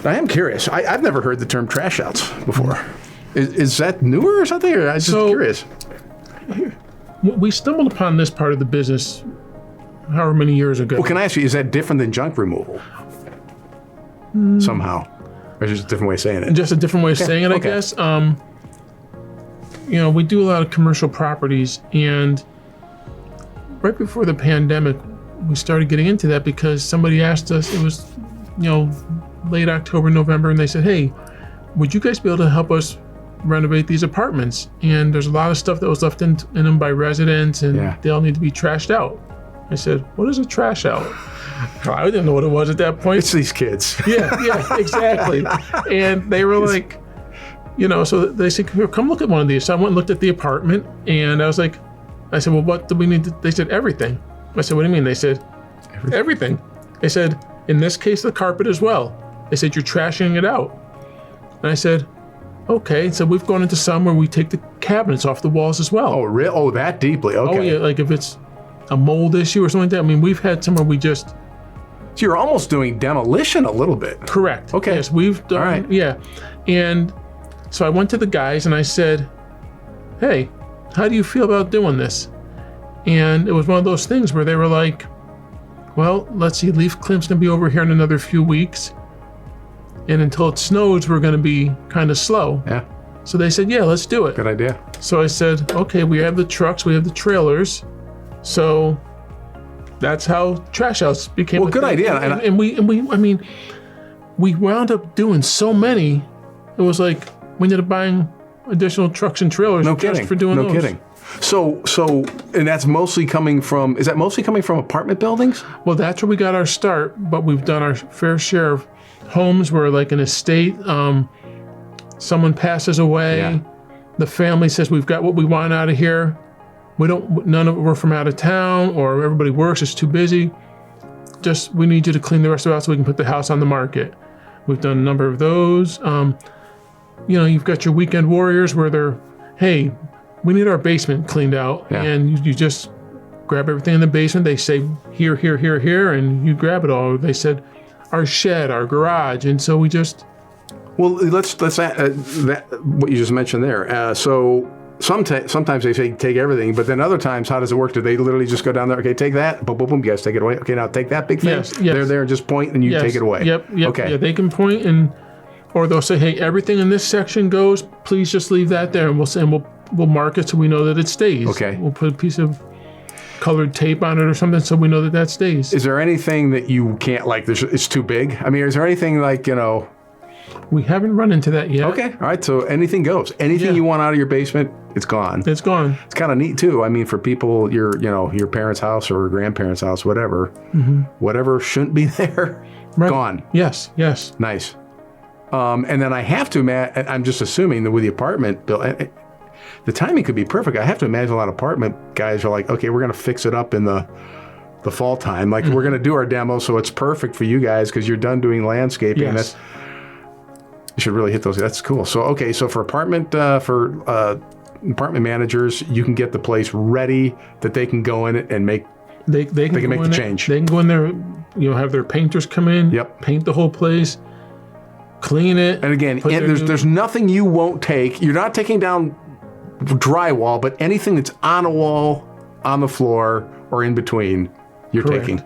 I am curious. I've never heard the term trash outs before. Is that newer or something? Or I'm just curious. We stumbled upon this part of the business however many years ago. Well, can I ask you, is that different than junk removal? Somehow. Or is it just a different way of saying it? Just a different way of saying it, I guess. We do a lot of commercial properties, and right before the pandemic, we started getting into that because somebody asked us, it was, late October, November, and they said, hey, would you guys be able to help us renovate these apartments? And there's a lot of stuff that was left in them by residents, and they all need to be trashed out. I said, what is a trash out? I didn't know what it was at that point. It's these kids. Yeah, exactly. And they were like, so they said, here, come look at one of these. So I went and looked at the apartment, and I said, well, what do we need to? They said, everything. I said, what do you mean? They said, everything. They said, in this case, the carpet as well. They said, you're trashing it out. And I said, okay. So we've gone into some where we take the cabinets off the walls as well. Oh, really? Oh, that deeply? Okay. Oh, yeah, like if it's a mold issue or something like that. I mean, we've had some where we just... So you're almost doing demolition a little bit. Correct. Okay. Yes, we've done... All right. Yeah. And so I went to the guys and I said, hey, how do you feel about doing this? And it was one of those things where they were like, well, let's see, leaf climp's going to be over here in another few weeks. And until it snows, we're going to be kind of slow. Yeah. So they said, yeah, let's do it. Good idea. So I said, okay, we have the trucks, we have the trailers. So that's how trash outs became. Well, good idea. And we wound up doing so many. It was like we ended up buying additional trucks and trailers just for doing those. No kidding. So, and that's mostly coming from, is that mostly coming from apartment buildings? Well, that's where we got our start, but we've done our fair share of homes where, like an estate, someone passes away, the family says, we've got what we want out of here. None of it were from out of town, or everybody works, it's too busy. Just, we need you to clean the rest of it out so we can put the house on the market. We've done a number of those. You've got your weekend warriors where they're, hey, we need our basement cleaned out. Yeah. And you just grab everything in the basement. They say, here, here, here, here, and you grab it all. They said, our shed, our garage. And so we just... Well, let's add that, what you just mentioned there. So sometimes they say take everything, but then other times, how does it work? Do they literally just go down there? Okay, take that. Boom, boom, boom. You guys take it away. Okay, now take that big thing. Yes. They're there and just point, and you take it away. Yep. Okay. Yeah, they can point, or they'll say, hey, everything in this section goes. Please just leave that there, and we'll mark it so we know that it stays. Okay. We'll put a piece of colored tape on it or something so we know that stays. Is there anything that you can't, like, it's too big? I mean, is there anything like, We haven't run into that yet. Okay. All right. So anything goes. Anything you want out of your basement, it's gone. It's gone. It's kind of neat too. I mean, for people, your parents' house or grandparents' house, whatever, whatever shouldn't be there, gone. Yes. Nice. And then I have to imagine, I'm just assuming that with the apartment build, the timing could be perfect. I have to imagine a lot of apartment guys are like, okay, we're going to fix it up in the fall time. Like we're going to do our demo. So it's perfect for you guys because you're done doing landscaping. Yes. You should really hit those. That's cool. So, okay. So for apartment managers, you can get the place ready that they can go in it and make. They can make the change. They can go in there, have their painters come in. Yep. Paint the whole place, clean it. And again, there's nothing you won't take. You're not taking down drywall, but anything that's on a wall, on the floor, or in between, you're taking.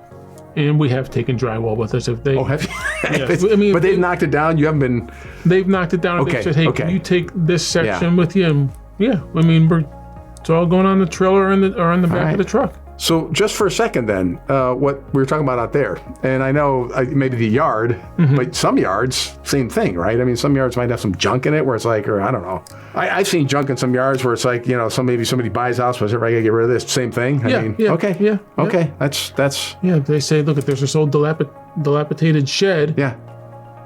And we have taken drywall with us. If they, have you? Yeah. But they've knocked it down. You haven't been. They've knocked it down. Okay. They said, "Hey, can you take this section with you?" And it's all going on the trailer or on the back of the truck. So just for a second, then, what we were talking about out there, and I know maybe the yard, but some yards, same thing, right? I mean, some yards might have some junk in it where it's like, or I don't know. I've seen junk in some yards where it's like, maybe somebody buys a house, but everybody got to get rid of this. Same thing. Okay. Okay. That's. Yeah. They say, look, if there's this old dilapidated shed. Yeah.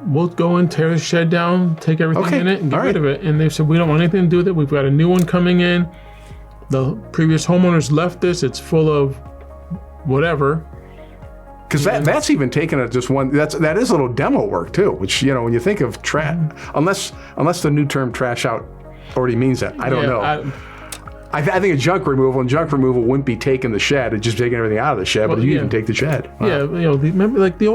We'll go and tear the shed down, take everything in it, and get rid of it. And they said, we don't want anything to do with it. We've got a new one coming in. The previous homeowners left this. It's full of whatever. Because that's even taken it just one. That is a little demo work too. Which when you think of trash, unless the new term trash out already means that. I don't know. I think of junk removal, and junk removal wouldn't be taking the shed and just taking everything out of the shed, but you can take the shed. Wow. Yeah, remember the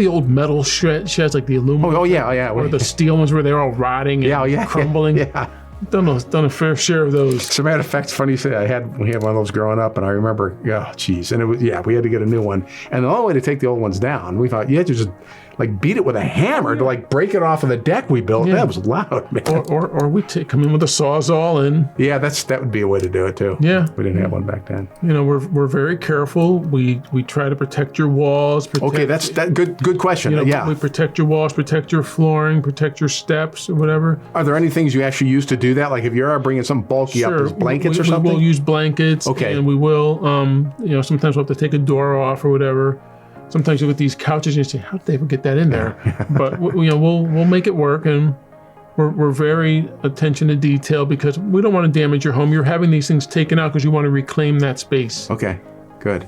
old metal sheds, like the aluminum. Oh yeah. Or the steel ones where they're all rotting and crumbling. Yeah. Done a fair share of those. As a matter of fact, it's funny you say we had one of those growing up, and I remember, and it was, we had to get a new one. And the only way to take the old ones down, we thought you had to just like beat it with a hammer to like break it off of the deck we built. That was loud, man. Or we come in with a Sawzall and that would be a way to do it too. Yeah, we didn't have one back then. We're very careful. We try to protect your walls. Okay, that's good question. We protect your walls, protect your flooring, protect your steps, or whatever. Are there any things you actually use to do that? Like if you're bringing something bulky up, there's blankets or something? We'll use blankets. Okay, and we will. Sometimes we'll have to take a door off or whatever. Sometimes with these couches, you say, "How did they ever get that in there?" But we'll make it work, and we're very attention to detail because we don't want to damage your home. You're having these things taken out because you want to reclaim that space. Okay, good.